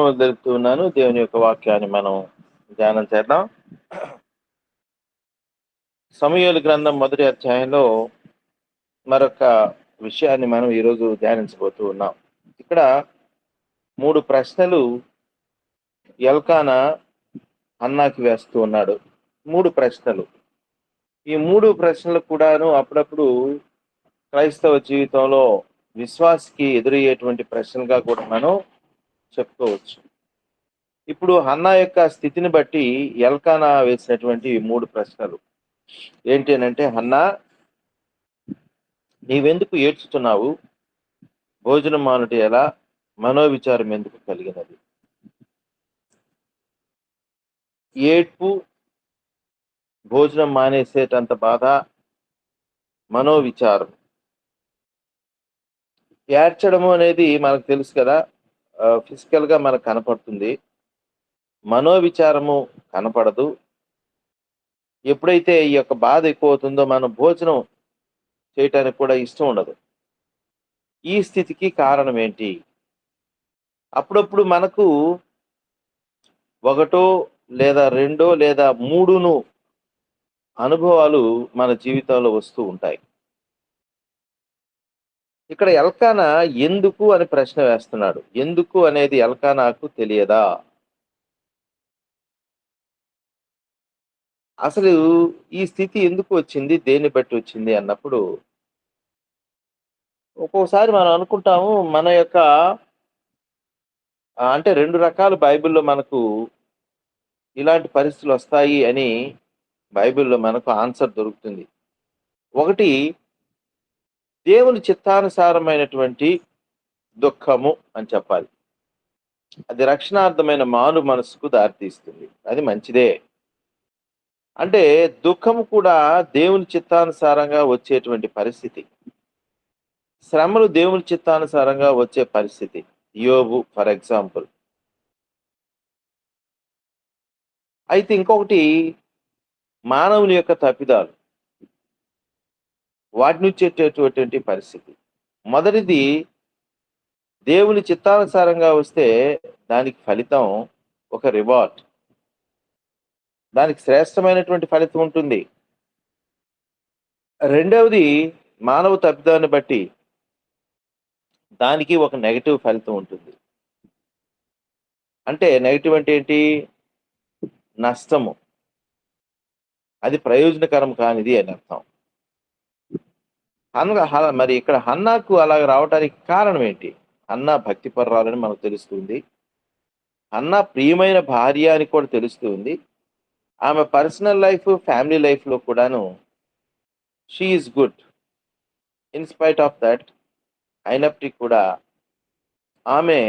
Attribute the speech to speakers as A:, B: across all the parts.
A: వందనములు తెలుపుతూ ఉన్నాను. దేవుని యొక్క వాక్యాన్ని మనం ధ్యానం చేద్దాం. సమూయేలు గ్రంథం మొదటి అధ్యాయంలో మరొక విషయాన్ని మనం ఈరోజు ధ్యానించబోతూ ఉన్నాం. ఇక్కడ 3 ప్రశ్నలు ఎల్కానా హన్నాకి వేస్తూ ఉన్నాడు. 3 ప్రశ్నలు. ఈ 3 ప్రశ్నలు కూడాను అప్పుడప్పుడు క్రైస్తవ జీవితంలో విశ్వాసికి ఎదురయ్యేటువంటి ప్రశ్నలుగా కూడా మనం చెప్పుకోవచ్చు. ఇప్పుడు హన్నా యొక్క స్థితిని బట్టి ఎల్కానా వేసినటువంటి 3 ప్రశ్నలు ఏంటి అనంటే, హన్నా, నీవెందుకు ఏడ్చుతున్నావు? భోజనం మానుట ఎలా? మనోవిచారం ఎందుకు కలిగినది? ఏడ్పు, భోజనం మానేసేటంత బాధ, మనోవిచారం. ఏడ్చడము అనేది మనకు తెలుసు కదా, ఫిజికల్ గా మనకు కనపడుతుంది. మనోవిచారము కనపడదు. ఎప్పుడైతే ఈ యొక్క బాధ ఎక్కువ అవుతుందో మనం భోజనం చేయటానికి కూడా ఇష్టం ఉండదు. ఈ స్థితికి కారణం ఏంటి? అప్పుడప్పుడు మనకు 1 లేదా 2 లేదా 3 అనుభవాలు మన జీవితంలో వస్తూ ఉంటాయి. ఇక్కడ ఎల్కానా ఎందుకు అని ప్రశ్న వేస్తున్నాడు. ఎందుకు అనేది ఎల్కానాకు తెలియదా? అసలు ఈ స్థితి ఎందుకు వచ్చింది? దేన్ని బట్టి వచ్చింది అన్నప్పుడు ఒక్కోసారి మనం అనుకుంటాము మన యొక్క అంటే 2 రకాలు బైబిల్‌లో మనకు ఇలాంటి పరిస్థితులు వస్తాయి అని బైబిల్‌లో మనకు ఆన్సర్ దొరుకుతుంది. ఒకటి, దేవుని చిత్తానుసారమైనటువంటి దుఃఖము అని చెప్పాలి. అది రక్షణార్థమైన మారు మనసుకు దారితీస్తుంది. అది మంచిదే. అంటే దుఃఖము కూడా దేవుని చిత్తానుసారంగా వచ్చేటువంటి పరిస్థితి. శ్రమలు దేవుని చిత్తానుసారంగా వచ్చే పరిస్థితి. యోబు ఫర్ ఎగ్జాంపుల్. అయితే ఇంకొకటి, మానవుని యొక్క తప్పిదాలు. వాటి నుంచి వచ్చేటటువంటి పరిస్థితి. మొదటిది, దేవుని చిత్తానుసారంగా వస్తే దానికి ఫలితం ఒక రివార్డ్. దానికి శ్రేష్టమైనటువంటి ఫలితం ఉంటుంది. రెండవది, మానవ తప్పిదాన్ని బట్టి దానికి ఒక నెగటివ్ ఫలితం ఉంటుంది. అంటే నెగటివ్ అంటే ఏంటి? నష్టము. అది ప్రయోజనకరం కానిది అని అర్థం. మరి ఇక్కడ హన్నాకు అలాగ రావడానికి కారణం ఏంటి? హన్నా భక్తిపరురాలని మనకు తెలుస్తుంది. హన్నా ప్రియమైన భార్య అని కూడా తెలుస్తుంది. ఆమె పర్సనల్ లైఫ్, ఫ్యామిలీ లైఫ్‌లో కూడాను she is good. In spite of that, అయినప్పటికీ కూడా ఆమె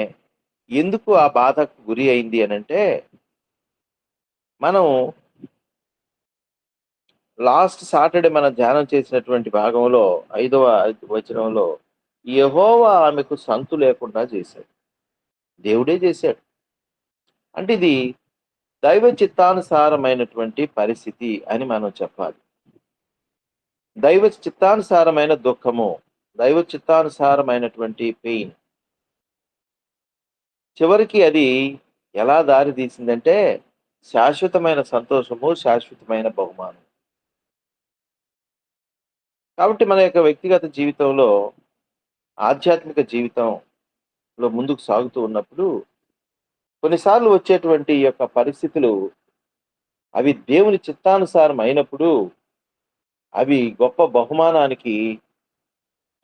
A: ఎందుకు ఆ బాధకు గురి అయింది అనంటే, మనం లాస్ట్ సాటర్డే మనం ధ్యానం చేసినటువంటి భాగంలో 5వ వచనంలో, యెహోవా ఆమెకు సంతు లేకుండా చేశాడు. దేవుడే చేశాడు. అంటే ఇది దైవ చిత్తానుసారమైనటువంటి పరిస్థితి అని మనం చెప్పాలి. దైవ చిత్తానుసారమైన దుఃఖము, దైవ చిత్తానుసారమైనటువంటి పెయిన్. చివరికి అది ఎలా దారి తీసిందంటే శాశ్వతమైన సంతోషము, శాశ్వతమైన బహుమానం. కాబట్టి మన యొక్క వ్యక్తిగత జీవితంలో, ఆధ్యాత్మిక జీవితంలో ముందుకు సాగుతూ ఉన్నప్పుడు కొన్నిసార్లు వచ్చేటువంటి ఈ యొక్క పరిస్థితులు అవి దేవుని చిత్తానుసారం అయినప్పుడు అవి గొప్ప బహుమానానికి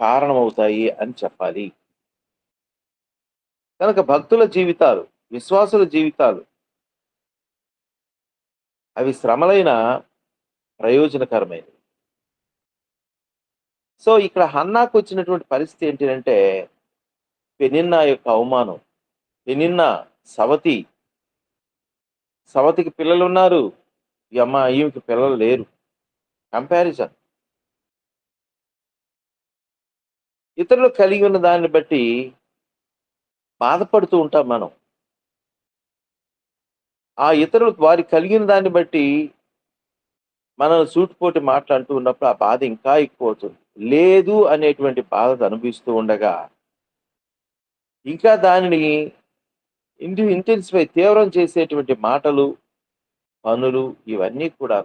A: కారణమవుతాయి అని చెప్పాలి. కనుక భక్తుల జీవితాలు, విశ్వాసుల జీవితాలు అవి శ్రమలైన ప్రయోజనకరమైనవి. సో ఇక్కడ హన్నాకు వచ్చినటువంటి పరిస్థితి ఏంటి అంటే, పెనిన్నా యొక్క అవమానం. పెనిన్నా సవతి. సవతికి పిల్లలున్నారు. ఈమెకి పిల్లలు లేరు. కంపారిజన్. ఇతరులు కలిగి ఉన్న దాన్ని బట్టి బాధపడుతూ ఉంటాం మనం. ఆ ఇతరులకు వారికి కలిగిన దాన్ని బట్టి మనం సూటిపోటి మాటలు అంటూ ఉన్నప్పుడు ఆ బాధ ఇంకా ఎక్కువ అవుతుంది. లేదు అనేటువంటి బాధ అనుభవిస్తూ ఉండగా ఇంకా దానిని ఇంటెన్సిఫై తీవ్రం చేసేటువంటి మాటలు, పనులు ఇవన్నీ కూడా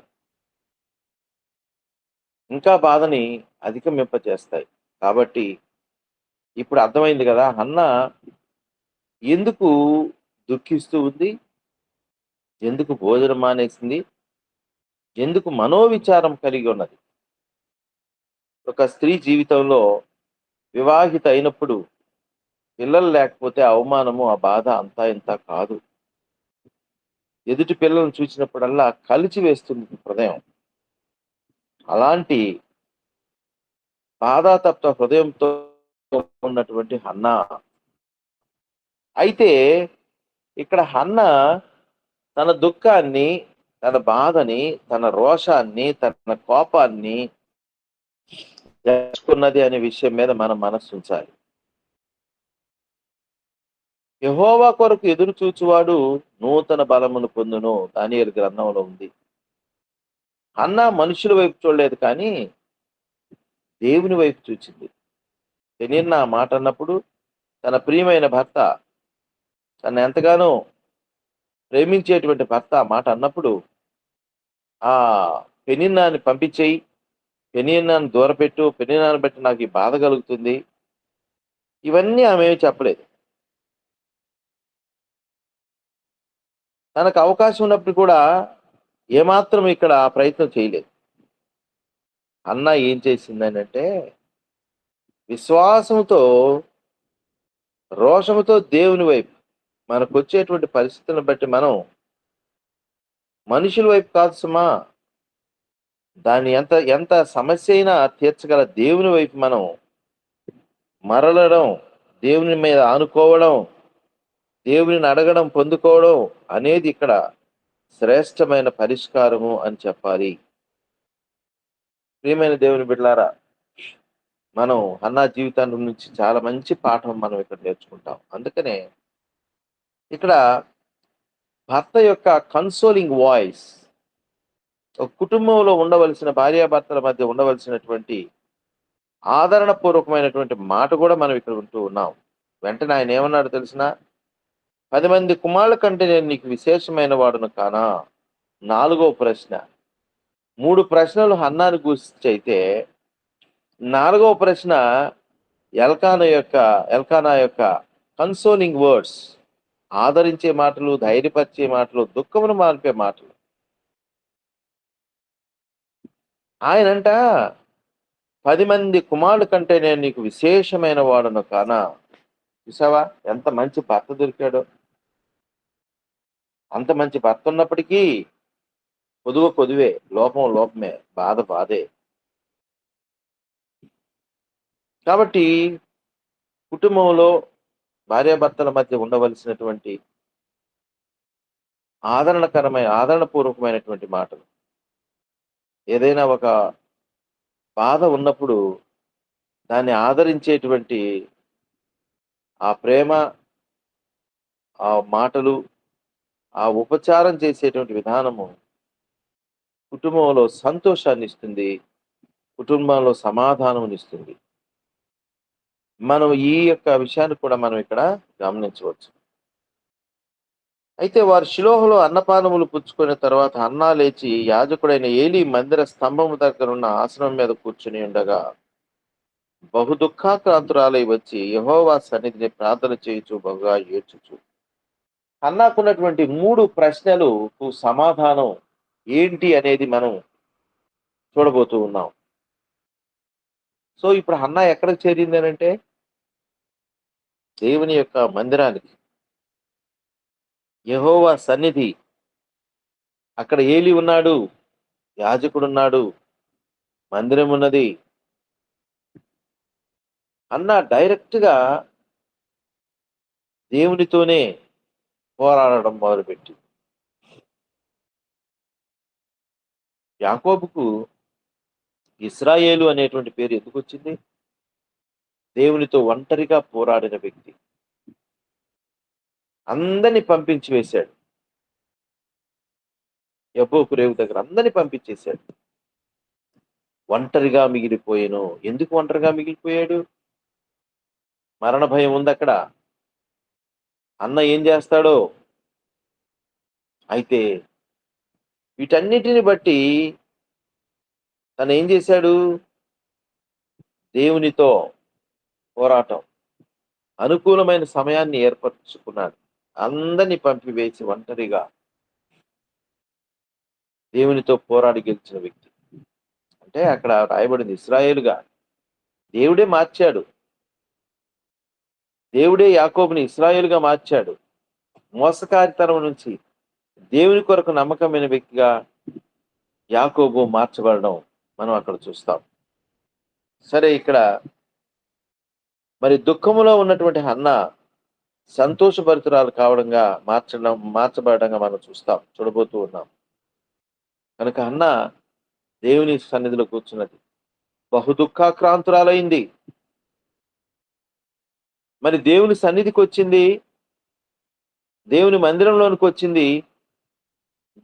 A: ఇంకా బాధని అధిగమింపజేస్తాయి. కాబట్టి ఇప్పుడు అర్థమైంది గదా! హన్న ఎందుకు దుఃఖిస్తూ ఉంది? ఎందుకు భోజనం మానేసింది? ఎందుకు మనోవిచారం కలిగి ఉన్నది? ఒక స్త్రీ జీవితంలో వివాహిత అయినప్పుడు పిల్లలు లేకపోతే అవమానము, ఆ బాధ అంతా ఇంతా కాదు. ఎదుటి పిల్లలను చూసినప్పుడల్లా కలిచివేస్తుంది హృదయం. అలాంటి బాధాతప్త హృదయంతో ఉన్నటువంటి హన్నా. అయితే ఇక్కడ హన్న తన దుఃఖాన్ని, తన బాధని, తన రోషాన్ని, తన కోపాన్ని దాచుకున్నది అనే విషయం మీద మనం మనస్సుంచాలి. యెహోవా కొరకు ఎదురు చూచువాడు నూతన బలమును పొందును దానియేలు గ్రంథంలో ఉంది. హన్నా మనుషుల వైపు చూడలేదు కానీ దేవుని వైపు చూచింది. పెనిన్నా ఆ మాట అన్నప్పుడు తన ప్రియమైన భర్త, తను ఎంతగానో ప్రేమించేటువంటి భర్త ఆ మాట అన్నప్పుడు ఆ పెనిన్నాని పంపించేయి, పెనిన్నాను దూరపెట్టు, పెనిన్నాను బట్టి నాకు ఈ బాధ కలుగుతుంది. ఇవన్నీ ఆమె ఏమి చెప్పలేదు. తనకు అవకాశం ఉన్నప్పుడు కూడా ఏమాత్రం ఇక్కడ ప్రయత్నం చేయలేదు. అన్న ఏం చేసిందనంటే విశ్వాసంతో, రోషముతో దేవుని వైపు మనకొచ్చేటువంటి పరిస్థితులను బట్టి మనం మనుషుల వైపు కాదు సుమా, దాన్ని ఎంత ఎంత సమస్య అయినా తీర్చగల దేవుని వైపు మనం మరలడం, దేవుని మీద ఆనుకోవడం, దేవునిని అడగడం, పొందుకోవడం అనేది ఇక్కడ శ్రేష్టమైన పరిష్కారము అని చెప్పాలి. ప్రియమైన దేవుని బిడ్డలారా, మనం హన్నా జీవితాన్ని నుంచి చాలా మంచి పాఠం మనం ఇక్కడ నేర్చుకుంటాం. అందుకనే ఇక్కడ భర్త యొక్క కన్సోలింగ్ వాయిస్, ఒక కుటుంబంలో ఉండవలసిన భార్యాభర్తల మధ్య ఉండవలసినటువంటి ఆదరణపూర్వకమైనటువంటి మాట కూడా మనం ఇక్కడ వింటూ ఉన్నాం. వెంటనే ఆయన ఏమన్నాడో తెలిసినా? 10 మంది కుమారుల కంటే నేను నీకు విశేషమైన వాడును కానా? 4వ ప్రశ్న. 3 ప్రశ్నలు హన్నాను గూర్చయితే 4వ ప్రశ్న ఎల్కానా యొక్క కన్సోలింగ్ వర్డ్స్, ఆదరించే మాటలు, ధైర్యపరిచే మాటలు, దుఃఖమును మాన్పే మాటలు. ఆయనంట 10 మంది కుమారుల కంటే నేను నీకు విశేషమైన వాడును కానా? చూసావా ఎంత మంచి భర్త దొరికాడో. అంత మంచి భర్త ఉన్నప్పటికీ కొదువే, లోపం లోపమే, బాధ బాధే. కాబట్టి కుటుంబంలో భార్యాభర్తల మధ్య ఉండవలసినటువంటి ఆదరణపూర్వకమైనటువంటి మాటలు. ఏదైనా ఒక బాధ ఉన్నప్పుడు దాన్ని ఆదరించేటువంటి ఆ ప్రేమ, ఆ మాటలు, ఆ ఉపచారం చేసేటువంటి విధానము కుటుంబంలో సంతోషాన్ని ఇస్తుంది, కుటుంబంలో సమాధానమునిస్తుంది. మనం ఈ యొక్క విషయాన్ని కూడా మనం ఇక్కడ గమనించవచ్చు. అయితే వారు షిలోహులో అన్నపానములు పుచ్చుకున్న తర్వాత హన్నా లేచి యాజకుడైన ఏలీ మందిర స్తంభము దగ్గరున్న ఆసనం మీద కూర్చుని ఉండగా బహు దుఃఖాక్రాంతురాలై వచ్చి యెహోవా సన్నిధిని ప్రార్థన చేయుచు బహుగా ఏడ్చుచు. హన్నాకున్నటువంటి 3 ప్రశ్నలకు సమాధానం ఏంటి అనేది మనం చూడబోతూ ఉన్నాం. సో ఇప్పుడు హన్నా ఎక్కడికి చేరింది అనంటే దేవుని యొక్క మందిరానికి, యెహోవా సన్నిధి. అక్కడ ఏలీ ఉన్నాడు, యాజకుడున్నాడు, మందిరం ఉన్నది. హన్నా డైరెక్ట్ గా దేవునితోనే పోరాడడం మొదలుపెట్టింది. యాకోబుకు ఇశ్రాయేలు అనేటువంటి పేరు ఎందుకు వచ్చింది? దేవునితో ఒంటరిగా పోరాడిన వ్యక్తి. అందరిని పంపించి వేశాడు. యబ్బోకు రేవు దగ్గర అందరిని పంపించేశాడు. ఒంటరిగా మిగిలిపోయాను. ఎందుకు ఒంటరిగా మిగిలిపోయాడు? మరణ భయం ఉంది అక్కడ. అన్న ఏం చేస్తాడో. అయితే వీటన్నిటిని బట్టి తను ఏం చేశాడు? దేవునితో పోరాటం, అనుకూలమైన సమయాన్ని ఏర్పరచుకున్నాడు. అందరిని పంపివేసి ఒంటరిగా దేవునితో పోరాడి గెలిచిన వ్యక్తి. అంటే అక్కడ రాయబడింది ఇశ్రాయేలుగా. దేవుడే మార్చాడు. దేవుడే యాకోబుని ఇశ్రాయేలుగా మార్చాడు. మోసకారితనం నుంచి దేవుని కొరకు నమ్మకమైన వ్యక్తిగా యాకోబు మార్చబడడం మనం అక్కడ చూస్తాం. సరే, ఇక్కడ మరి దుఃఖములో ఉన్నటువంటి హన్న సంతోషభరితురాలు కావడంగా మార్చబడడంగా మనం చూడబోతూ ఉన్నాం. కనుక హన్న దేవుని సన్నిధిలో కూర్చున్నది బహు దుఃఖాక్రాంతురాలైంది. మరి దేవుని సన్నిధికి వచ్చింది, దేవుని మందిరంలోనికి వచ్చింది,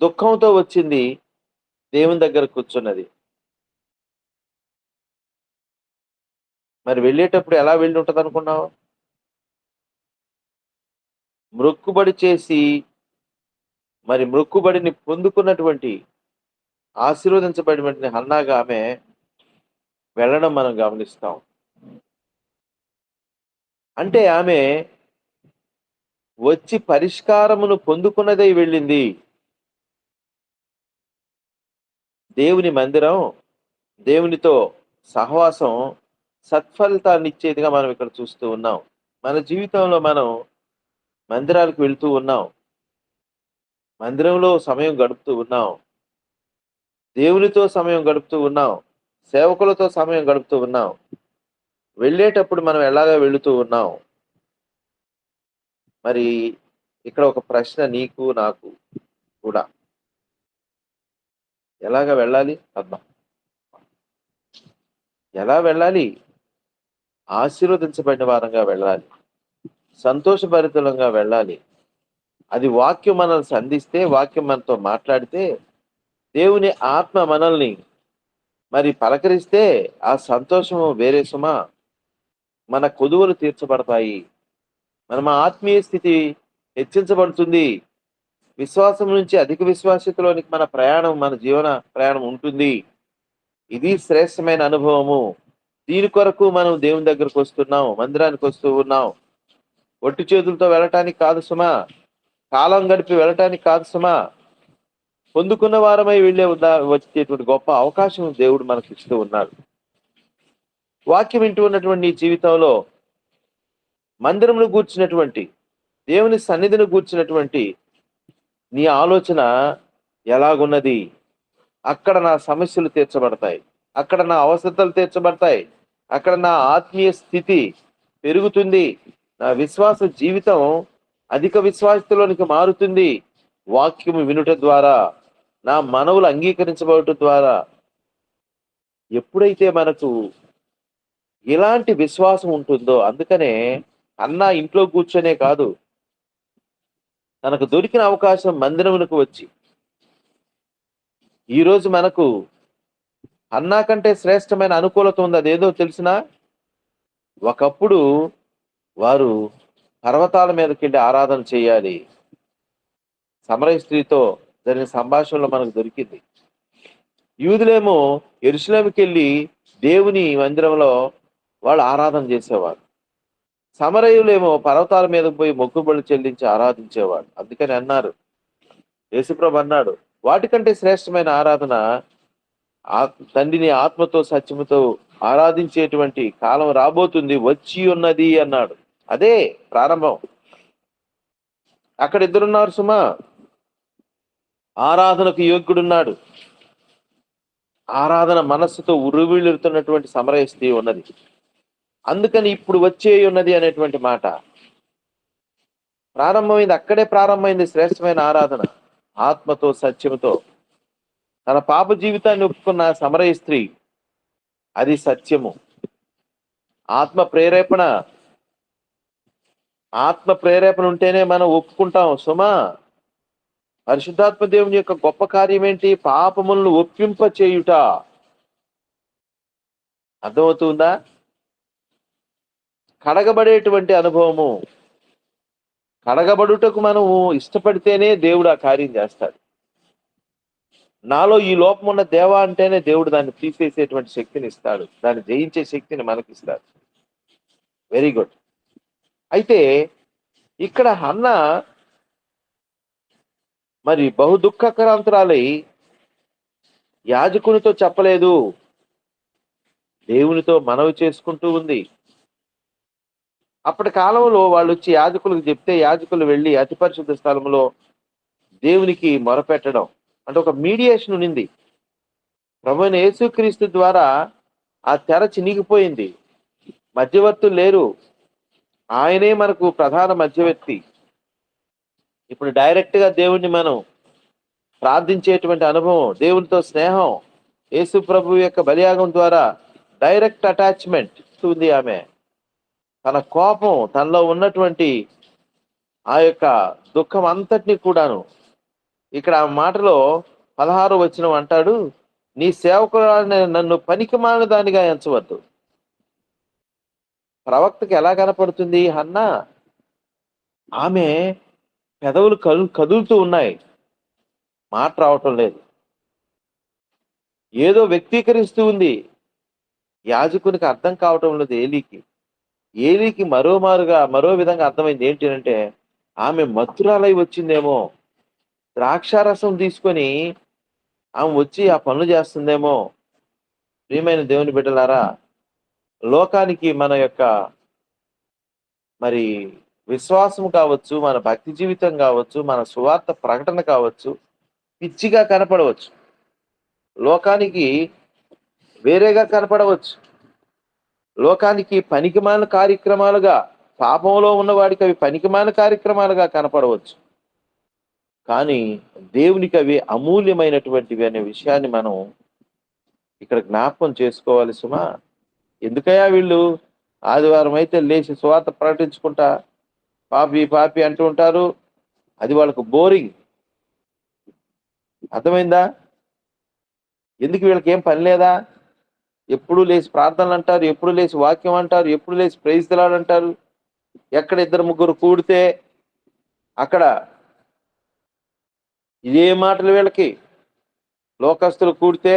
A: దుఃఖంతో వచ్చింది, దేవుని దగ్గర కూర్చున్నది. మరి వెళ్ళేటప్పుడు ఎలా వెళ్ళి ఉంటది అనుకున్నావు? మొక్కుబడి చేసి, మరి మొక్కుబడిని పొందుకున్నటువంటి ఆశీర్వదించబడినటువంటి హన్నాగా ఆమె వెళ్ళడం మనం గమనిస్తాం. అంటే ఆమె వచ్చి పరిష్కారమును పొందుకున్నదై వెళ్ళింది. దేవుని మందిరం, దేవునితో సహవాసం సత్ఫలితాన్ని ఇచ్చేదిగా మనం ఇక్కడ చూస్తూ ఉన్నాం. మన జీవితంలో మనం మందిరాలకు వెళ్తూ ఉన్నాం, మందిరంలో సమయం గడుపుతూ ఉన్నాం, దేవునితో సమయం గడుపుతూ ఉన్నాం, సేవకులతో సమయం గడుపుతూ ఉన్నాం. వెళ్ళేటప్పుడు మనం ఎలాగా వెళుతూ ఉన్నాం? మరి ఇక్కడ ఒక ప్రశ్న నీకు నాకు కూడా. ఎలాగా వెళ్ళాలి పద్మ? ఎలా వెళ్ళాలి? ఆశీర్వదించబడిన వారంగా వెళ్ళాలి, సంతోషభరితులంగా వెళ్ళాలి. అది వాక్యం మనల్ని సంధిస్తే, వాక్యం మనతో మాట్లాడితే, దేవుని ఆత్మ మనల్ని మరి పలకరిస్తే ఆ సంతోషము వేరే సుమా. మన కొదువులు తీర్చబడతాయి, మన ఆత్మీయ స్థితి హెచ్చించబడుతుంది, విశ్వాసం నుంచి అధిక విశ్వాసతలోనికి మన జీవన ప్రయాణం ఉంటుంది. ఇది శ్రేష్టమైన అనుభవము. దీని కొరకు మనం దేవుని దగ్గరకు వస్తున్నాం, మందిరానికి వస్తూ ఉన్నాం. ఒట్టి చేతులతో వెళ్ళటానికి కాదు సుమా, కాలం గడిపి వెళ్ళటానికి కాదు సుమా. పొందుకున్న వారమై వచ్చేటువంటి గొప్ప అవకాశం దేవుడు మనకి ఇస్తూ ఉన్నాడు. వాక్యం వింటూ ఉన్నటువంటి నీ జీవితంలో మందిరమును గూర్చినటువంటి, దేవుని సన్నిధిని గూర్చినటువంటి నీ ఆలోచన ఎలాగున్నది? అక్కడ నా సమస్యలు తీర్చబడతాయి, అక్కడ నా అవసరతలు తీర్చబడతాయి, అక్కడ నా ఆత్మీయ స్థితి పెరుగుతుంది, నా విశ్వాస జీవితం అధిక విశ్వాసలోనికి మారుతుంది. వాక్యము వినుట ద్వారా, నా మనవులు అంగీకరించబడటం ద్వారా. ఎప్పుడైతే మనకు ఇలాంటి విశ్వాసం ఉంటుందో, అందుకనే అన్న ఇంట్లో కూర్చొనే కాదు, తనకు దొరికిన అవకాశం మందిరములకు వచ్చి, ఈరోజు మనకు అన్నా కంటే శ్రేష్టమైన అనుకూలత ఉంది. అదేదో తెలిసినా, ఒకప్పుడు వారు పర్వతాల మీదకి వెళ్ళి ఆరాధన చేయాలి. సమరయ స్త్రీతో జరిగిన సంభాషణలో మనకు దొరికింది. యూదులేమో యెరూషలేముకి వెళ్ళి దేవుని మందిరంలో వాళ్ళు ఆరాధన చేసేవారు. సమరయులేమో పర్వతాల మీద పోయి మొక్కుబడులు చెల్లించి ఆరాధించేవాడు. అందుకని అన్నారు, యేసుప్రభు అన్నాడు, వాటికంటే శ్రేష్టమైన ఆరాధన తండ్రిని ఆత్మతో సత్యముతో ఆరాధించేటువంటి కాలం రాబోతుంది, వచ్చి ఉన్నది అన్నాడు. అదే ప్రారంభం. అక్కడ ఇద్దరున్నారు సుమా. ఆరాధనకు యోగ్యుడున్నాడు. ఆరాధన మనస్సుతో ఉరువిళ్ళుతున్నటువంటి సమరయ స్త్రీ ఉన్నది. అందుకని ఇప్పుడు వచ్చే ఉన్నది అనేటువంటి మాట ప్రారంభమైంది. అక్కడే ప్రారంభమైంది శ్రేష్టమైన ఆరాధన. ఆత్మతో సత్యముతో తన పాప జీవితాన్ని ఒప్పుకున్న సమరయ స్త్రీ, అది సత్యము. ఆత్మ ప్రేరేపణ ఉంటేనే మనం ఒప్పుకుంటాం సుమా. పరిశుద్ధాత్మ దేవుని యొక్క గొప్ప కార్యం ఏంటి? పాపములను ఒప్పింప చేయుట. అర్థమవుతుందా? కడగబడేటువంటి అనుభవము, కడగబడుటకు మనము ఇష్టపడితేనే దేవుడు ఆ కార్యం చేస్తాడు. నాలో ఈ లోపం ఉన్న దేవా అంటేనే దేవుడు దాన్ని తీసేసేటువంటి శక్తిని ఇస్తాడు, దాన్ని జయించే శక్తిని మనకిస్తాడు. Very good. అయితే ఇక్కడ హన్న మరి బహు దుఃఖకరాంతురాలై యాజకునితో చెప్పలేదు, దేవునితో మనవి చేసుకుంటూ ఉంది. అప్పటి కాలంలో వాళ్ళు వచ్చి యాజకులకు చెప్తే యాజకులు వెళ్ళి అతి పరిశుద్ధ స్థలంలో దేవునికి మొరపెట్టడం అంటే ఒక మీడియేషన్ ఉన్నింది. ప్రభువైన యేసుక్రీస్తు ద్వారా ఆ తెర చినిగిపోయింది. మధ్యవర్తులు లేరు, ఆయనే మనకు ప్రధాన మధ్యవర్తి. ఇప్పుడు డైరెక్ట్ గా దేవుణ్ణి మనం ప్రార్థించేటువంటి అనుభవం, దేవునితో స్నేహం, యేసు ప్రభు యొక్క బలియాగం ద్వారా డైరెక్ట్ అటాచ్మెంట్ ఉంది. ఆమె తన కోపం, తనలో ఉన్నటువంటి ఆ యొక్క దుఃఖం అంతటినీ కూడాను ఇక్కడ ఆ మాటలో 16వ వచనం అంటాడు, నీ సేవకురాలిని నన్ను పనికిమాలిన దానిగా ఎంచవద్దు. ప్రవక్తకి ఎలా కనపడుతుంది హన్న? ఆమె పెదవులు కదులుతూ ఉన్నాయి, మాట రావటం లేదు, ఏదో వ్యక్తీకరిస్తూ ఉంది. యాజకునికి అర్థం కావటం లేదు. ఏలీకి మరో విధంగా అర్థమైంది. ఏంటి అంటే ఆమె మత్తురాలై వచ్చిందేమో, ద్రాక్షారసం తీసుకొని ఆమె వచ్చి ఆ పనులు చేస్తుందేమో. ప్రియమైన దేవుని బిడ్డలారా, లోకానికి మన యొక్క మరి విశ్వాసం కావచ్చు, మన భక్తి జీవితం కావచ్చు, మన సువార్త ప్రకటన కావచ్చు పిచ్చిగా కనపడవచ్చు, లోకానికి వేరేగా కనపడవచ్చు, లోకానికి పనికిమాలిన కార్యక్రమాలుగా, పాపంలో ఉన్నవాడికి అవి పనికిమాలిన కార్యక్రమాలుగా కనపడవచ్చు. కానీ దేవునికి అవి అమూల్యమైనటువంటివి అనే విషయాన్ని మనం ఇక్కడ జ్ఞాపకం చేసుకోవాలి సుమా. ఎందుకయ్యా వీళ్ళు ఆదివారం అయితే లేచి సువార్త ప్రకటించుకుంటా పాపి పాపి అంటూ ఉంటారు, అది వాళ్ళకు బోరింగ్. అర్థమైందా? ఎందుకు వీళ్ళకి ఏం పని లేదా? ఎప్పుడు లేచి ప్రార్థనలు అంటారు, ఎప్పుడు లేచి వాక్యం అంటారు, ఎప్పుడు లేచి ప్రైజ్ దిలాడు అంటారు. ఎక్కడ ఇద్దరు ముగ్గురు కూడితే అక్కడ ఇదే మాటలు వీళ్ళకి. లోకస్తులు కూడితే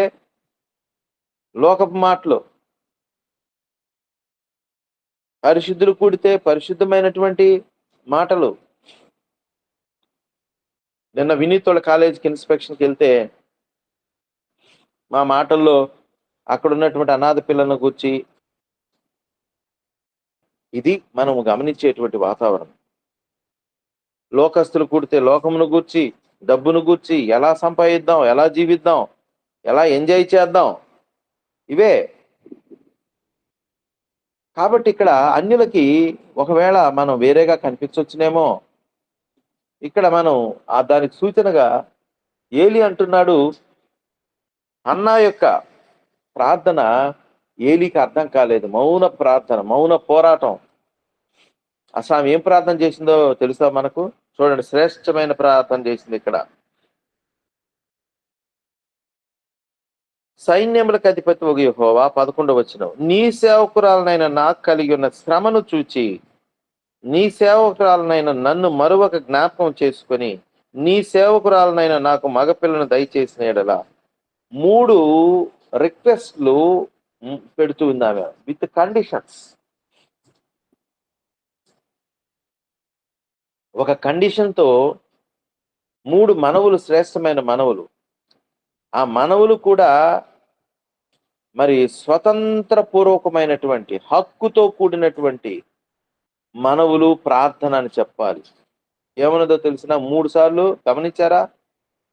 A: లోకపు మాటలు, పరిశుద్ధులు కూడితే పరిశుద్ధమైనటువంటి మాటలు. నిన్న వినీతోళ్ళ కాలేజీకి ఇన్స్పెక్షన్కి వెళ్తే మా మాటల్లో అక్కడ ఉన్నటువంటి అనాథ పిల్లలను గూర్చి, ఇది మనము గమనించేటువంటి వాతావరణం. లోకస్తులు కూడితే లోకమును గూర్చి, డబ్బును గూర్చి, ఎలా సంపాదిద్దాం, ఎలా జీవిద్దాం, ఎలా ఎంజాయ్ చేద్దాం, ఇవే. కాబట్టి ఇక్కడ అన్యులకి ఒకవేళ మనం వేరేగా కనిపించవచ్చునేమో. ఇక్కడ మనం దానికి సూచనగా ఏలి అంటున్నాడు, అన్నా యొక్క ప్రార్థన ఏలికి అర్థం కాలేదు. మౌన ప్రార్థన, మౌన పోరాటం. అసలు ఆమె ఏం ప్రార్థన చేసిందో తెలుసా మనకు? చూడండి, శ్రేష్టమైన ప్రార్థన చేసింది ఇక్కడ. సైన్యములకు అధిపతి ఒక యెహోవా 11వ వచనం, నీ సేవకురాలనైన నాకు కలిగి ఉన్న శ్రమను చూచి నీ సేవకురాలనైన నన్ను మరొక జ్ఞాపకం చేసుకొని నీ సేవకురాలనైన నాకు మగపిల్లను దయచేసిన ఎడల 3 రిక్వెస్ట్లు పెడుతూ ఉంది ఆమె, విత్ కండిషన్స్. ఒక కండిషన్తో 3 మనవులు, శ్రేష్టమైన మనవులు. ఆ మనవులు కూడా మరి స్వతంత్ర పూర్వకమైనటువంటి హక్కుతో కూడినటువంటి మనవులు, ప్రార్థన అని చెప్పాలి. ఏమన్నదో తెలిసిన 3 సార్లు గమనించారా?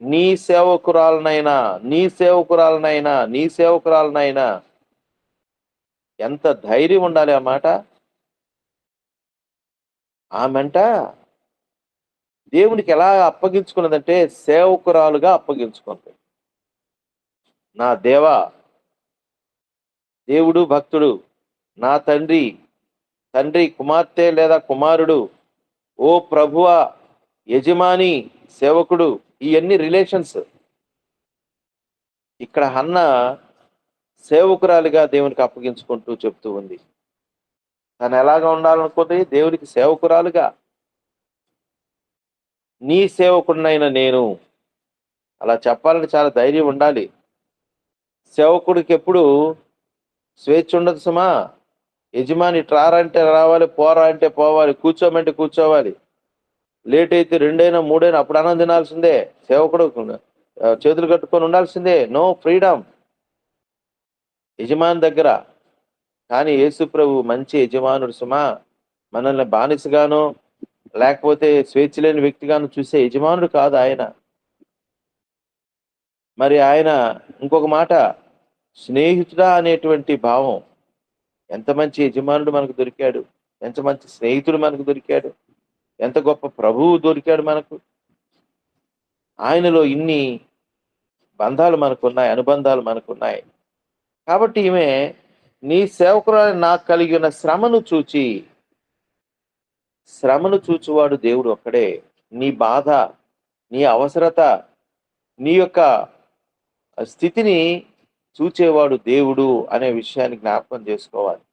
A: నీ సేవకురాలనైనా, నీ సేవకురాలనైనా, నీ సేవకురాలనైనా. ఎంత ధైర్యం ఉండాలి ఆ మాట. ఆమెంట దేవునికి ఎలా అప్పగించుకున్నదంటే సేవకురాలుగా అప్పగించుకుంది. నా దేవా, దేవుడు భక్తుడు, నా తండ్రి, తండ్రి కుమార్తె లేదా కుమారుడు, ఓ ప్రభువా, యజమాని, సేవకుడు, ఇవన్నీ రిలేషన్స్. ఇక్కడ హన్న సేవకురాలిగా దేవునికి అప్పగించుకుంటూ చెప్తూ ఉంది. తను ఎలాగా ఉండాలనుకుంది? దేవునికి సేవకురాలుగా. నీ సేవకుడినైన నేను. అలా చెప్పాలని చాలా ధైర్యం ఉండాలి. సేవకుడికి ఎప్పుడు స్వేచ్ఛ ఉండదు సుమా. యజమాని ట్రారా అంటే రావాలి, పోరా అంటే పోవాలి, కూర్చోమంటే కూర్చోవాలి. లేట్ అయితే 2 అయినా 3 అయినా అప్పుడు అన్నం తినాల్సిందే. సేవకుడు చేతులు కట్టుకొని ఉండాల్సిందే. నో ఫ్రీడమ్ యజమాని దగ్గర. కానీ యేసు ప్రభు మంచి యజమానుడు సుమా. మనల్ని బానిసగానో లేకపోతే స్వేచ్ఛ లేని వ్యక్తిగాను చూసే యజమానుడు కాదు ఆయన. మరి ఆయన ఇంకొక మాట, స్నేహితుడా అనేటువంటి భావం. ఎంత మంచి యజమానుడు మనకు దొరికాడు, ఎంత మంచి స్నేహితుడు మనకు దొరికాడు, ఎంత గొప్ప ప్రభువు దొరికాడు మనకు. ఆయనలో ఇన్ని బంధాలు మనకున్నాయి, అనుబంధాలు మనకున్నాయి. కాబట్టి ఈమె నీ సేవకురాలు నాకు కలిగి ఉన్న శ్రమను చూచువాడు దేవుడు ఒక్కడే. నీ బాధ, నీ అవసరత, నీ యొక్క స్థితిని చూచేవాడు దేవుడు అనే విషయాన్ని జ్ఞాపకం చేసుకోవాలి.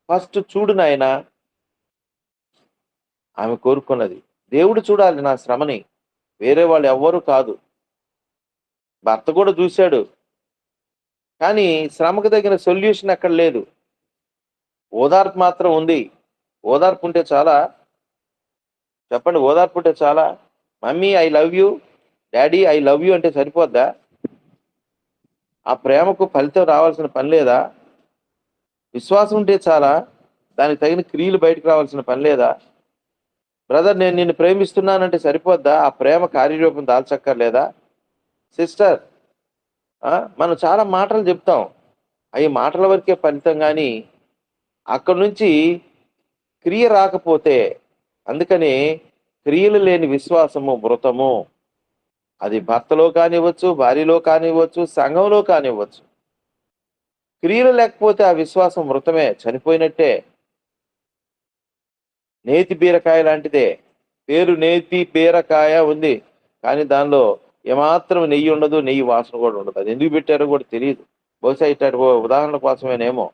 A: ఫస్ట్ చూడు నాయనా, ఆమె కోరుకున్నది. దేవుడు చూడాలి నా శ్రమని, వేరే వాళ్ళు ఎవ్వరూ కాదు. భర్త కూడా చూశాడు, కానీ శ్రమకు తగిన సొల్యూషన్ అక్కడ లేదు. ఓదార్పు మాత్రం ఉంది. ఓదార్పు ఉంటే చాలా? చెప్పండి, ఓదార్పు ఉంటే చాలా? Mummy I love you, daddy I love you అంటే సరిపోద్దా? ఆ ప్రేమకు ఫలితం రావాల్సిన పని లేదా? విశ్వాసం ఉంటే చాలా? దానికి తగిన క్రియలు బయటకు రావాల్సిన పని లేదా? బ్రదర్ నేను నిన్ను ప్రేమిస్తున్నానంటే సరిపోద్దా? ఆ ప్రేమ కార్యరూపం దాల్చక్కర్లేదా? సిస్టర్, మనం చాలా మాటలు చెప్తాం, అవి మాటల వరకే ఫలితం, కానీ అక్కడి నుంచి క్రియ రాకపోతే, అందుకని క్రియలు లేని విశ్వాసము మృతము. అది భర్తలో కానివ్వచ్చు, భార్యలో కానివ్వచ్చు, సంఘంలో కానివ్వచ్చు. క్రియలు లేకపోతే ఆ విశ్వాసం మృతమే, చనిపోయినట్టే. నేతి బీరకాయ లాంటిదే. పేరు నేతి బీరకాయ ఉంది, కానీ దానిలో ఏమాత్రం నెయ్యి ఉండదు, నెయ్యి వాసన కూడా ఉండదు. అది ఎందుకు పెట్టారో కూడా తెలియదు. బహుశా ఇట్లాంటి ఉదాహరణ కోసమేనేమో.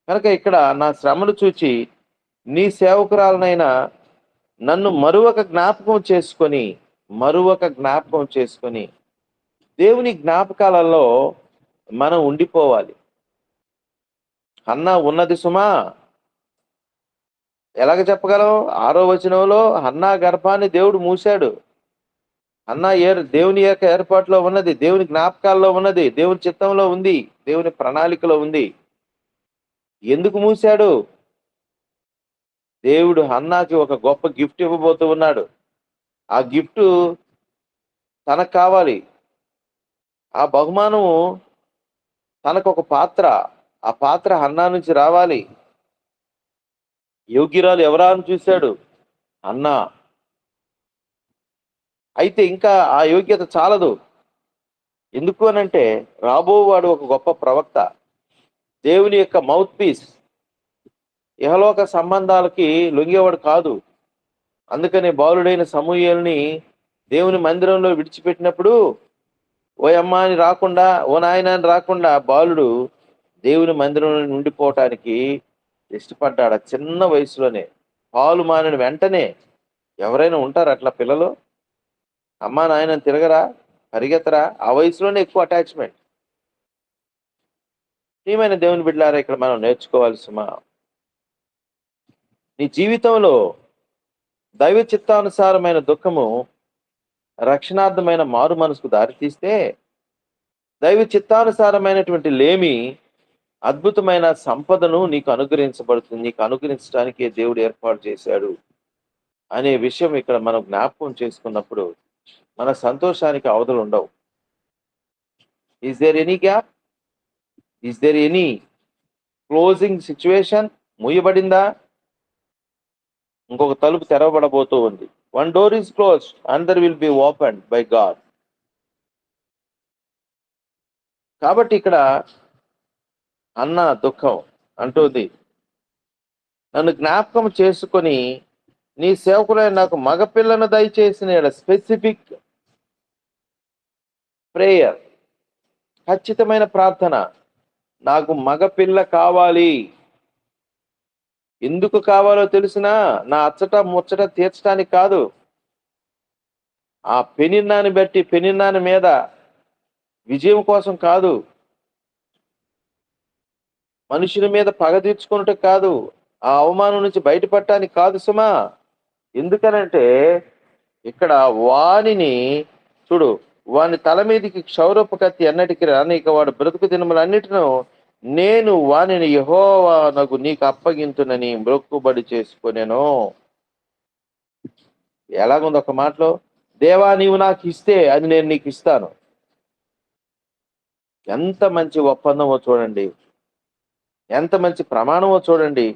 A: కనుక ఇక్కడ నా శ్రమను చూచి నీ సేవకురాలనైనా నన్ను మరొక జ్ఞాపకం చేసుకొని దేవుని జ్ఞాపకాలలో మనం ఉండిపోవాలి. హన్నా ఉన్నది సుమా. ఎలాగ చెప్పగలం? 6వ వచనంలో హన్నా గర్భాన్ని దేవుడు మూశాడు. హన్నా దేవుని యొక్క ఏర్పాటులో ఉన్నది, దేవుని జ్ఞాపకాల్లో ఉన్నది, దేవుని చిత్తంలో ఉంది, దేవుని ప్రణాళికలో ఉంది. ఎందుకు మూశాడు? దేవుడు హన్నాకి ఒక గొప్ప గిఫ్ట్ ఇవ్వబోతూ ఉన్నాడు. ఆ గిఫ్ట్ తనకు కావాలి. ఆ బహుమానము తనకు ఒక పాత్ర, ఆ పాత్ర హన్నా నుంచి రావాలి. యోగ్యురాలు ఎవరా అని చూశాడు, హన్నా. అయితే ఇంకా ఆ యోగ్యత చాలదు. ఎందుకు అనంటే రాబోవాడు ఒక గొప్ప ప్రవక్త, దేవుని యొక్క మౌత్ పీస్. ఇహలోక సంబంధాలకి లొంగేవాడు కాదు. అందుకనే బాలుడైన సమూయేలుని దేవుని మందిరంలో విడిచిపెట్టినప్పుడు ఓ అమ్మ అని రాకుండా, ఓ నాయన అని రాకుండా బాలుడు దేవుని మందిరంలో ఉండిపోవటానికి ఇష్టపడ్డాడు. చిన్న వయసులోనే, పాలు మానిన వెంటనే. ఎవరైనా ఉంటారు అట్లా పిల్లలు? అమ్మా నాయన తిరగరా, పరిగెత్తరా? ఆ వయసులోనే ఎక్కువ అటాచ్మెంట్. ప్రియమైన దేవుని బిడ్డలారా, ఇక్కడ మనం నేర్చుకోవాల్సిన, నీ జీవితంలో దైవ చిత్తానుసారమైన దుఃఖము రక్షణార్థమైన మారు మనసుకు దారితీస్తే, దైవ చిత్తానుసారమైనటువంటి లేమి అద్భుతమైన సంపదను నీకు అనుగ్రహించబడుతుంది. నీకు అనుగ్రహించడానికే దేవుడు ఏర్పాటు చేశాడు అనే విషయం ఇక్కడ మనం జ్ఞాపకం చేసుకున్నప్పుడు మన సంతోషానికి అవధులు ఉండవు. Is there any gap? Is there any closing situation? మూయబడిందా? ఇంకొక తలుపు తెరవబడబోతూ ఉంది. One door is close, another will be open by God. కాబట్టి ఇక్కడ అన్న దుఃఖం అంటుంది, నన్ను జ్ఞాపకం చేసుకొని నీ సేవకులైన నాకు మగపిల్లను దయచేసిన స్పెసిఫిక్ ప్రేయర్, ఖచ్చితమైన ప్రార్థన. నాకు మగపిల్ల కావాలి. ఎందుకు కావాలో తెలిసినా, నా అచ్చట ముచ్చట తీర్చడానికి కాదు. ఆ పెనిన్నాని బట్టి పెనిన్నాని మీద విజయం కోసం కాదు, మనుషుల మీద పగ తీర్చుకున్నట్టు కాదు, ఆ అవమానం నుంచి బయటపడటానికి కాదు సుమా. ఎందుకనంటే ఇక్కడ వానిని చూడు, వాని తల మీదికి క్షౌరపు కత్తి ఎన్నటికి రానిక వాడు బ్రతుకు దినములన్నిటిను నేను వానిని యెహోవానగు నీకు అప్పగింతునని మ్రొక్కుబడి చేసుకొనెను. ఎలాగుంది ఒక మాటలో, దేవా నీవు నాకు ఇస్తే అది నేను నీకు ఇస్తాను. ఎంత మంచి ఒప్పందమో చూడండి, ఎంత మంచి ప్రమాణమో చూడండి.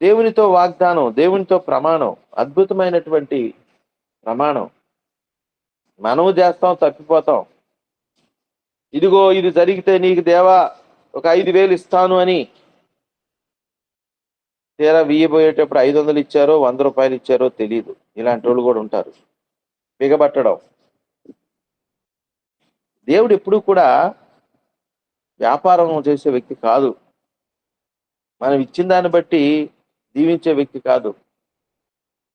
A: దేవునితో వాగ్దానం, దేవునితో ప్రమాణం, అద్భుతమైనటువంటి ప్రమాణం. మనము చేస్తాం, తప్పిపోతాం. ఇదిగో ఇది జరిగితే నీకు దేవా ఒక 5,000 ఇస్తాను అని తీరా వియ్యబోయేటప్పుడు 500 ఇచ్చారో 100 రూపాయలు ఇచ్చారో తెలియదు. ఇలాంటి వాళ్ళు కూడా ఉంటారు. బిగబట్టడం. దేవుడు ఎప్పుడూ కూడా వ్యాపారం చేసే వ్యక్తి కాదు. మనం ఇచ్చిన దాన్ని బట్టి దీవించే వ్యక్తి కాదు.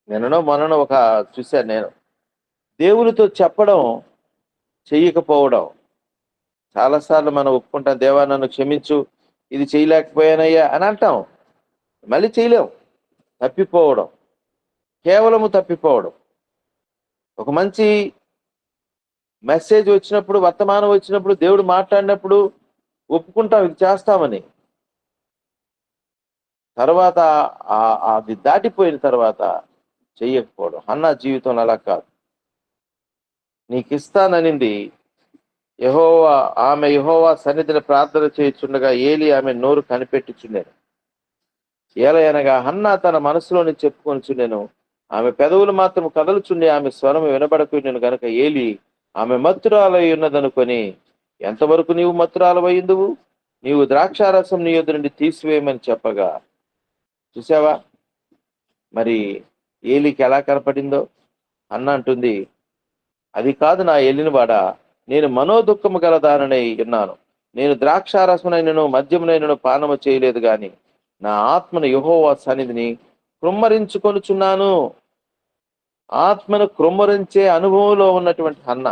A: మొన్ననో ఒక చూశాను నేను. దేవునితో చెప్పడం, చెయ్యకపోవడం. చాలాసార్లు మనం ఒప్పుకుంటాం, దేవా నన్ను క్షమించు, ఇది చేయలేకపోయానయ్యా అని అంటాం, మళ్ళీ చేయలేం. తప్పిపోవడం, కేవలము తప్పిపోవడం. ఒక మంచి మెసేజ్ వచ్చినప్పుడు, వర్తమానం వచ్చినప్పుడు, దేవుడు మాట్లాడినప్పుడు ఒప్పుకుంటాం ఇది చేస్తామని. తర్వాత అది దాటిపోయిన తర్వాత చెయ్యకపోవడం. హన్నా జీవితంలో అలా కాదు. నీకు ఇస్తాననింది. ఆమె యెహోవా సన్నిధిని ప్రార్థన చేయుచుండగా ఏలి ఆమె నోరు కనిపెట్టుచుండెను. ఏలయనగా హన్నా తన మనసులోని చెప్పుకొనుచుండెను. ఆమె పెదవులు మాత్రం కదలుచుండి ఆమె స్వరం వినబడకుండెను గనుక ఏలి ఆమె మత్తురాలై ఉన్నదనుకొని, ఎంతవరకు నీవు మత్తురాలవయ్యుందువు? నీవు ద్రాక్షారసం నీ యొద్ద నుండి తీసివేయమని చెప్పగా, చూసావా మరి ఏలికి ఎలా కనపడిందో? అన్న అంటుంది, అది కాదు నా ఏలిన వాడా, నేను మనోదుఃఖము గలదానై ఉన్నాను. నేను ద్రాక్షారసమునైనను మద్యమునైనను పానము చేయలేదు గాని నా ఆత్మను యెహోవా సన్నిధిని కృమ్మరించుకొనుచున్నాను. ఆత్మను కృమ్మరించే అనుభవంలో ఉన్నటువంటి హన్న.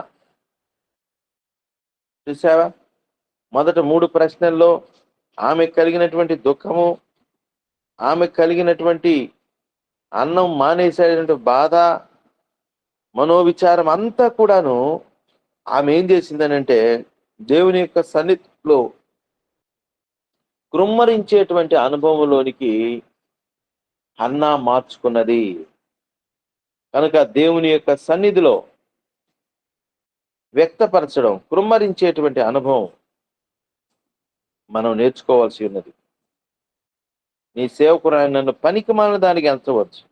A: చూసావా, మొదట 3 ప్రశ్నల్లో ఆమె కలిగినటువంటి దుఃఖము, ఆమె కలిగినటువంటి అన్నం మానేసేటువంటి బాధ, మనోవిచారం అంతా కూడాను ఆమె ఏం చేసిందనంటే దేవుని యొక్క సన్నిధిలో కృమ్మరించేటువంటి అనుభవంలోనికి హన్నా మార్చుకున్నది. కనుక దేవుని యొక్క సన్నిధిలో వ్యక్తపరచడం, కృమ్మరించేటువంటి అనుభవం మనం నేర్చుకోవాల్సి ఉన్నది. నీ సేవకురాయన నన్ను పనికిమాలిన దానికి ఎంచవచ్చు,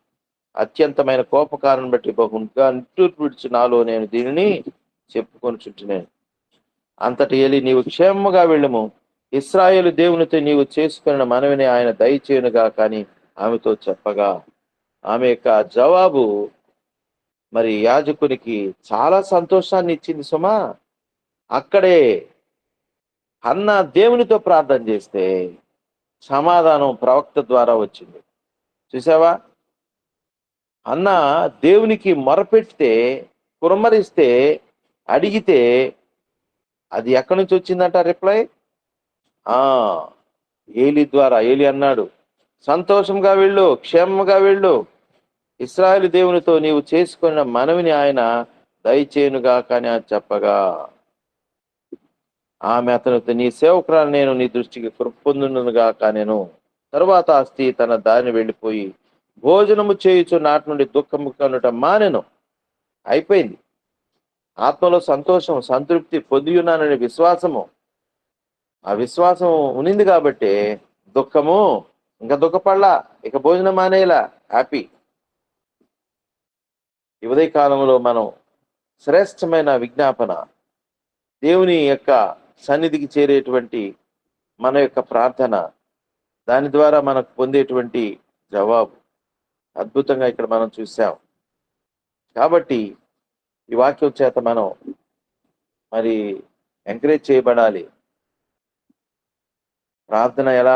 A: అత్యంతమైన కోపకారం బట్టి బహుగా నిట్టూర్పు విడిచి నాలో నేను దీనిని చెప్పుకొనుచుంటున్నాను. అంతటి ఏలి నీవు క్షేమముగా వెళ్ళము, ఇశ్రాయేలు దేవునితో నీవు చేసుకున్న మనవిని ఆయన దయచేయునుగా కానీ ఆమెతో చెప్పగా, ఆమె యొక్క జవాబు మరి యాజకునికి చాలా సంతోషాన్ని ఇచ్చింది సుమా. అక్కడే హన్నా దేవునితో ప్రార్థన చేస్తే సమాధానం ప్రవక్త ద్వారా వచ్చింది. చూసావా, హన్నా దేవునికి మొరపెడితే, కుమ్మరిస్తే, అడిగితే అది ఎక్కడి నుంచి వచ్చిందంట రిప్లై? ఏలి ద్వారా. ఏలి అన్నాడు, సంతోషంగా వెళ్ళు, క్షేమంగా వెళ్ళు, ఇశ్రాయేలు దేవునితో నీవు చేసుకున్న మనవిని ఆయన దయచేయునుగా కానీ అని చెప్పగా, ఆమె అతనితో నీ సేవకురాలు నేను నీ దృష్టికి కృప పొందునుగా కానేను. తరువాత ఆ స్త్రీ తన దారిని వెళ్ళిపోయి భోజనము చేయుచు నాటి నుండి దుఃఖము కనుట మానెను. అయిపోయింది. ఆత్మలో సంతోషం, సంతృప్తి పొందియున్నాననే విశ్వాసము, ఆ విశ్వాసం ఉనింది కాబట్టి దుఃఖము ఇంకా దుఃఖపడలా, ఇక భోజనం మానేలా, హ్యాపీ. ఈ ఉదయ కాలంలో మనం శ్రేష్టమైన విజ్ఞాపన, దేవుని యొక్క సన్నిధికి చేరేటువంటి మన యొక్క ప్రార్థన, దాని ద్వారా మనకు పొందేటువంటి జవాబు అద్భుతంగా ఇక్కడ మనం చూసాం. కాబట్టి ఈ వాక్యం చేత మనం మరి ఎంకరేజ్ చేయబడాలి. ప్రార్థన ఎలా,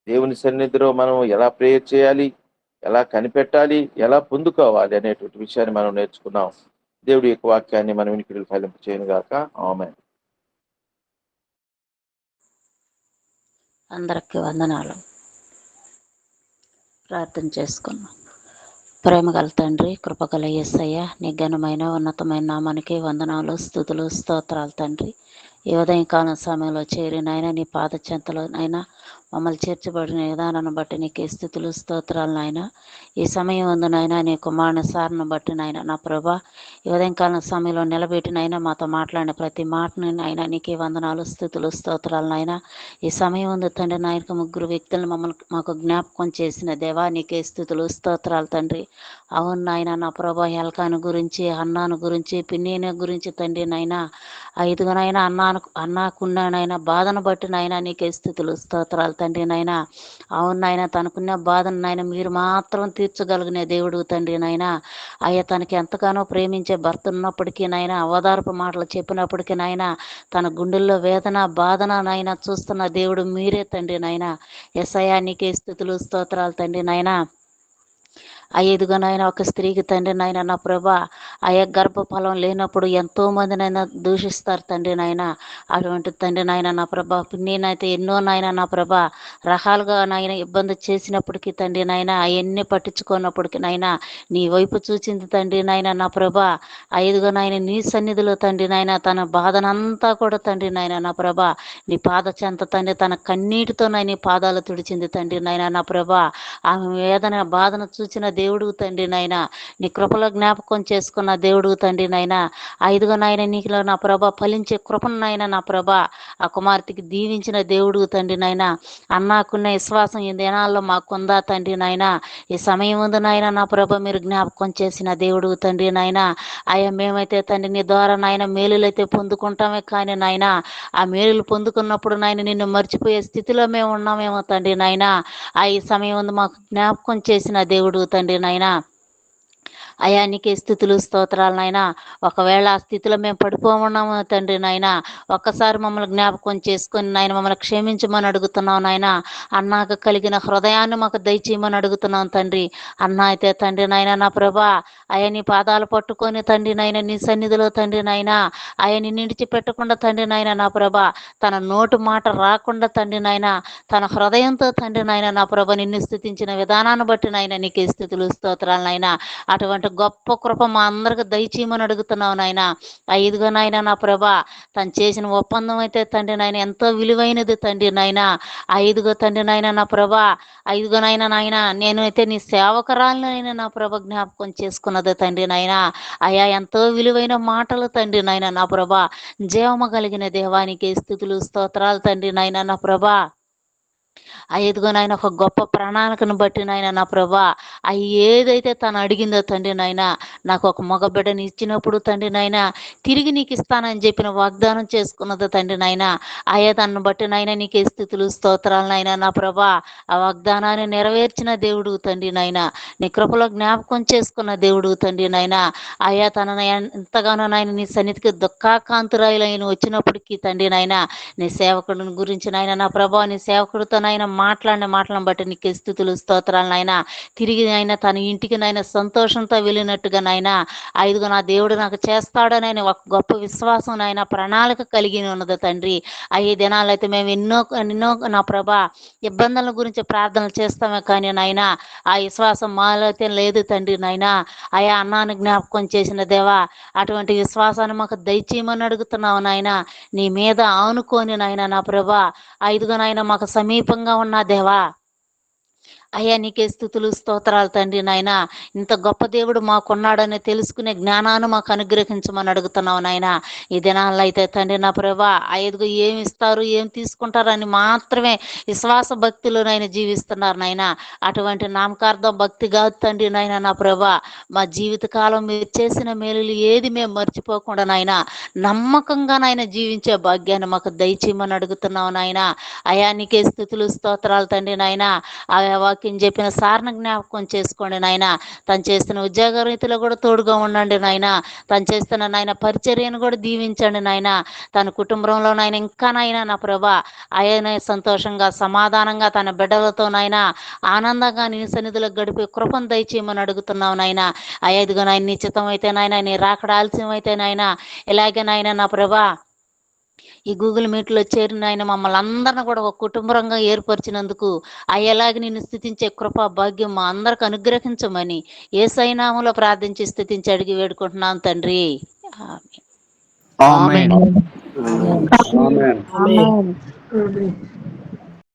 A: దేవుని సన్నిధిలో మనం ఎలా ప్రేయర్ చేయాలి, ఎలా కనిపెట్టాలి, ఎలా పొందుకోవాలి అనేటువంటి విషయాన్ని మనం నేర్చుకున్నాం. దేవుడి యొక్క వాక్యాన్ని మన వినికిడిలో ఫలింప చేయను గాక. ఆమేన్.
B: అందరికీ వందనాలు. ప్రార్థన చేసుకున్నాం. ప్రేమగల తండ్రి, కృపగల యేసయ్య, నీ ఘనమైన ఉన్నతమైన నామానికి వందనాలు, స్తుతులు, స్తోత్రాలు తండ్రి. ఈ ఉదయకాలం సమయంలో చేరినైనా నీ పాద చెంతలోనైనా మమ్మల్ని చేర్చబడిన విధానాన్ని బట్టి నీకే స్తుతులు, స్తోత్రాలు నాయన. ఈ సమయం ఉందనైనా నీ కుమారుని సారను బట్టి నాయన నా ప్రభా, ఈ ఉదయకాలం సమయంలో నిలబెట్టినైనా మాతో మాట్లాడిన ప్రతి మాటని నాయన నీకే వందనాలు, స్తుతులు, స్తోత్రాలు నాయన. ఈ సమయం ఉంది తండ్రి నాయన, ముగ్గురు వ్యక్తులను మాకు జ్ఞాపకం చేసిన దేవా నీకే స్థుతులు, స్తోత్రాలు తండ్రి. అవును నాయన నా ప్రభా, ఎల్కాను గురించి, అన్నాను గురించి, పిన్నీని గురించి తండ్రి నాయన, ఐదుగునైనా అన్నాకున్నానైనా బాధను బట్టి నాయన నీకే స్థుతులు, స్తోత్రాలు తండ్రి నాయన. అవును నాయన, తనకున్న బాధను నాయన మీరు మాత్రం తీర్చగలిగిన దేవుడు తండ్రి నాయన. అయ్యా తనకి ఎంతగానో ప్రేమించే భర్త ఉన్నప్పటికీ నాయన, ఓదార్పు మాటలు చెప్పినప్పటికీ నాయన, తన గుండెల్లో వేదన బాధన నాయన చూస్తున్న దేవుడు మీరే తండ్రి నాయన. యేసయ్యా నీకే స్తుతులు, స్తోత్రాలు తండ్రి నాయన. ఐదుగునైనా ఒక స్త్రీకి తండ్రి నాయన నా ప్రభా, గర్భఫలం లేనప్పుడు ఎంతో మందినైనా దూషిస్తారు తండ్రి నాయన. అటువంటి తండ్రి నాయన నా ప్రభా, నేనైతే ఎన్నో నాయన నా ప్రభా రకాలుగా నాయన ఇబ్బంది చేసినప్పటికీ తండ్రి నాయన, అవన్నీ పట్టించుకున్నప్పటికీ నాయన నీ వైపు చూచింది తండ్రి నాయన నా ప్రభా. నాయన నీ సన్నిధిలో తండ్రి నాయన తన బాధనంతా కూడా తండ్రి నాయన నా ప్రభా నీ పాద చెంత తండ్రి తన కన్నీటితో నాయన పాదాలు తుడిచింది తండ్రి నాయన నా ప్రభా. ఆమె వేదన బాధను చూచిన దేవుడు తండ్రి నాయన, నీ కృపలో జ్ఞాపకం చేసుకున్న దేవుడు తండ్రి నాయన. నాయన నీకులో నా ప్రభ ఫలించే కృపను నాయన నా ప్రభ ఆ కుమార్తెకి దీవించిన దేవుడు తండ్రి నాయన. అన్నాకున్న విశ్వాసం ఈ దినాల్లో మాకుందా తండ్రి నాయన. ఈ సమయం ఉంది నాయన నా ప్రభ మీరు జ్ఞాపకం చేసిన దేవుడు తండ్రి నాయన. మేమైతే తండ్రి నీ ద్వారా నాయన మేలులైతే పొందుకుంటామే కానీ నాయన, ఆ మేలులు పొందుకున్నప్పుడు నాయన నిన్ను మర్చిపోయే స్థితిలో మేము ఉన్నామేమో తండ్రి నాయన. ఈ సమయం ఉంది మాకు జ్ఞాపకం చేసిన దేవుడు తండ్రి నాయన. నీకే స్థుతులు, స్తోత్రాలు నాయన. ఒకవేళ ఆ స్థితిలో మేము పడిపోమన్నాము తండ్రి నాయన, ఒక్కసారి మమ్మల్ని జ్ఞాపకం చేసుకొని నాయన మమ్మల్ని క్షమించమని అడుగుతున్నాం నాయన. అన్నాక కలిగిన హృదయాన్ని మాకు దయచేయమని అడుగుతున్నాం తండ్రి. అన్న అయితే తండ్రి నాయన నా ప్రభా, నీ పాదాలు పట్టుకొని తండ్రి నాయన నీ సన్నిధిలో తండ్రి నాయన నీ నిడిచిపెట్టకుండా తండ్రి నాయన నా ప్రభా, తన నోటు మాట రాకుండా తండ్రి నాయన తన హృదయంతో తండ్రి నాయన నా ప్రభ నిన్ను స్థుతించిన విధానాన్ని బట్టి నాయన నీకే స్థుతులు, స్తోత్రాలు నాయన. అటువంటి గొప్ప కృప మా అందరికి దయచేయమని అడుగుతున్నావు నాయన. నాయన నా ప్రభా, తను చేసిన ఒప్పందం అయితే తండ్రి నాయన ఎంతో విలువైనది తండ్రి నాయన. తండ్రి నాయన నా ప్రభా, నాయన నాయన నేనైతే నీ సేవకురాలనైనా నా ప్రభ జ్ఞాపకం చేసుకున్నది తండ్రి నాయన. ఎంతో విలువైన మాటలు తండ్రి నాయన నా ప్రభా. జీవము కలిగిన దేవానికి స్థుతులు, స్తోత్రాలు తండ్రి నాయన నా ప్రభా. నాయన ఒక గొప్ప ప్రణాళికను బట్టి నాయన నా ప్రభా, ఏదైతే తను అడిగిందో తండ్రి నాయన, నాకు ఒక మగ బిడ్డని ఇచ్చినప్పుడు తండ్రి నాయన తిరిగి నీకు ఇస్తానని చెప్పిన వాగ్దానం చేసుకున్నది తండ్రి నాయన. తనను బట్టి నాయన నీకే స్థుతులు, స్తోత్రాలు నాయన నా ప్రభా. ఆ వాగ్దానాన్ని నెరవేర్చిన దేవుడు తండ్రి నాయన, నీ కృపలో జ్ఞాపకం చేసుకున్న దేవుడు తండ్రి నాయన. తన ఎంతగానో నాయన నీ సన్నిధికి దుఃఖాకాంతురాయిలైన వచ్చినప్పటికీ తండ్రి నాయన, నీ సేవకుడిని గురించి నాయన నా ప్రభా, నీ సేవకుడితో నాయన మాట్లాడిన మాటలను బట్టి నీకు స్థుతులు, స్తోత్రాలు నాయన. తిరిగి నాయన తన ఇంటికి నాయన సంతోషంతో వెళ్ళినట్టుగా నాయన నా దేవుడు నాకు చేస్తాడని ఒక గొప్ప విశ్వాసం నాయన ప్రణాళిక కలిగి ఉన్నది తండ్రి. దినాలైతే మేము ఎన్నో నా ప్రభా ఇబ్బందుల గురించి ప్రార్థనలు చేస్తామే కానీ నాయన ఆ విశ్వాసం మాలో అయితే లేదు తండ్రి నాయన. అన్నాన్ని జ్ఞాపకం చేసిన దేవా, అటువంటి విశ్వాసాన్ని మాకు దయచేయమని అడుగుతున్నావు నాయన. నీ మీద ఆనుకొని నాయన నా ప్రభా, నాయన మాకు సమీపంగా ఉన్న దేవా, నీకే స్థుతులు, స్తోత్రాలు తండ్రి నాయన. ఇంత గొప్ప దేవుడు మాకున్నాడని తెలుసుకునే జ్ఞానాన్ని మాకు అనుగ్రహించమని అడుగుతున్నావు నాయన. ఈ దినాల్లో అయితే తండ్రి నా ప్రభా, ఏమి ఇస్తారు ఏం తీసుకుంటారని మాత్రమే విశ్వాస భక్తిలోనైనా జీవిస్తున్నారు నాయన. అటువంటి నామకార్థం భక్తి కాదు తండ్రి నాయన నా ప్రభా. మా జీవితకాలం మీరు చేసిన మేలులు ఏది మేము మర్చిపోకుండా నాయన నమ్మకంగా నాయన జీవించే భాగ్యాన్ని మాకు దయచేయమని అడుగుతున్నావు నాయన. నీకే స్థుతులు, స్తోత్రాలు తండ్రి నాయన. వాక్యం చెప్పిన సార్ను జ్ఞాపకం చేసుకోండి నాయన. తను చేస్తున్న ఉద్యోగ రీతిలో కూడా తోడుగా ఉండండి నాయన. తను చేస్తున్న నాయన పరిచర్యను కూడా దీవించండి నాయన. తన కుటుంబంలో నాయన ఇంకా నాయన నా ప్రభా ఆయన సంతోషంగా సమాధానంగా తన బిడ్డలతో నాయన ఆనందంగా నీ సన్నిధిలో గడిపే కృపను దయచేయమని అడుగుతున్నావు నాయన. అయ్యా ఇదిగో నాయన నిశ్చితం అయితే నాయన, నీ రాకడ ఆలస్యం అయితే నాయన, ఇలాగే నాయన నా ప్రభా ఈ గూగుల్ మీట్లో చేరిన ఆయన మమ్మల్ని అందరిని కూడా ఒక కుటుంబంగా ఏర్పరిచినందుకు అయ్యేలాగా నిన్ను స్థుతించే కృప భాగ్యం మా అందరికి అనుగ్రహించమని యేసయ్య నామములో ప్రార్థించి స్థుతించి అడిగి వేడుకుంటున్నాం తండ్రి.
C: ఆమేన్.
D: ఆమేన్.
C: ఆమేన్.
D: ఆమేన్.